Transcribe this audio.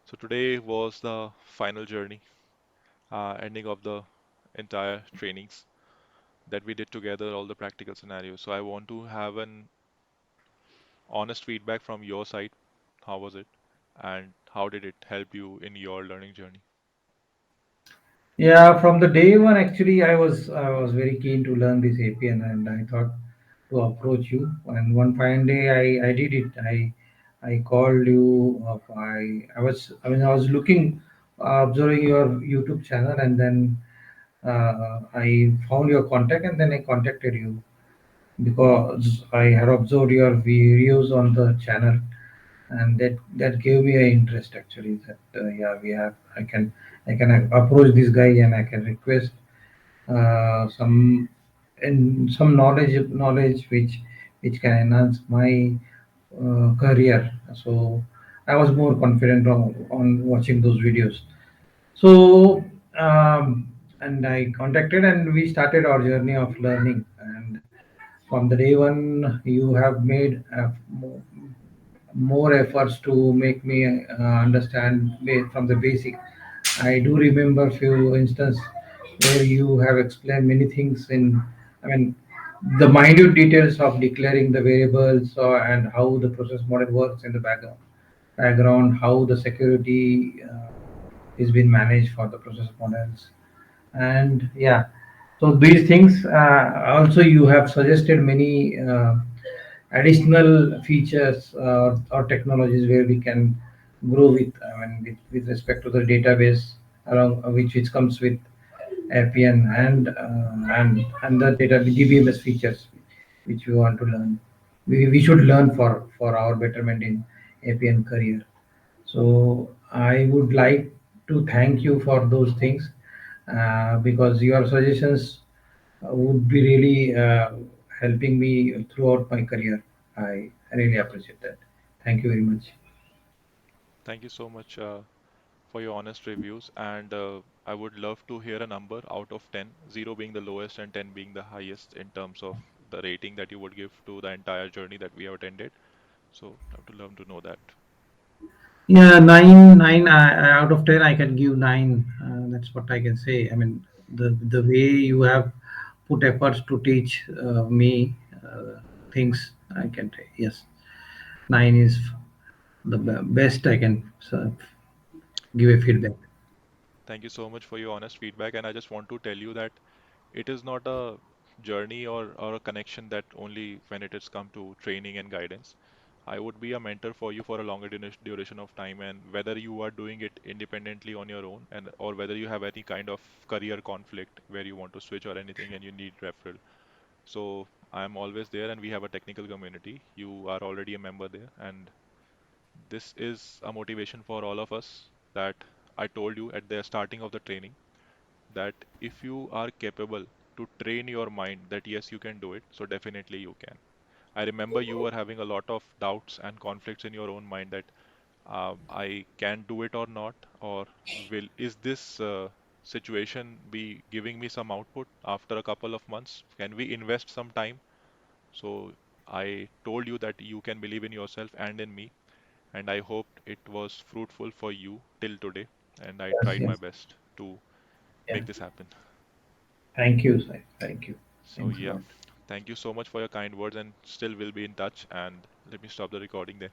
So today was the final journey, ending of the entire trainings that we did together, all the practical scenarios. So I want to have an honest feedback from your side. How was it? And how did it help you in your learning journey? Yeah, from the day one, actually, I was very keen to learn this APN, and I thought to approach you. And one fine day, I did it. I called you. I was looking, observing your YouTube channel, and then I found your contact, and then I contacted you because I had observed your videos on the channel, and that gave me a interest actually. That yeah, we have. I can approach this guy and I can request some knowledge which can enhance my career. So I was more confident on watching those videos. So and I contacted and we started our journey of learning. And from the day one, you have made more efforts to make me understand from the basic. I do remember few instances where you have explained many things in, I mean, the minute details of declaring the variables and how the process model works in the background, how the security is being managed for the process models. And yeah, so these things also you have suggested many additional features or technologies where we can grow with, I mean, with respect to the database along which comes with Appian and the data DBMS features which we want to learn. We should learn for our betterment in Appian career. So I would like to thank you for those things because your suggestions would be really helping me throughout my career. I really appreciate that. Thank you very much. Thank you so much for your honest reviews. And I would love to hear a number out of 10, 0 being the lowest and 10 being the highest in terms of the rating that you would give to the entire journey that we have attended. So I would love to know that. Yeah, nine out of 10. I can give nine. That's what I can say. I mean, the way you have put efforts to teach me things, I can say yes. Nine is the best I can give a feedback. Thank you so much for your honest feedback. And I just want to tell you that it is not a journey or a connection that only when it has come to training and guidance. I would be a mentor for you for a longer duration of time, and whether you are doing it independently on your own, and or whether you have any kind of career conflict where you want to switch or anything and you need referral. So I'm always there, and we have a technical community. You are already a member there, and this is a motivation for all of us that I told you at the starting of the training that if you are capable to train your mind that yes, you can do it, so definitely you can. I remember you were having a lot of doubts and conflicts in your own mind that I can do it or not, or will is this situation be giving me some output after a couple of months? Can we invest some time? So I told you that you can believe in yourself and in me, and I hoped it was fruitful for you till today, and I Yes, tried my yes. best to Yeah. make this happen. Thank you, sir. Thank you. So Thanks a yeah, lot. thank you so much for your kind words, and still we'll be in touch. And let me stop the recording there.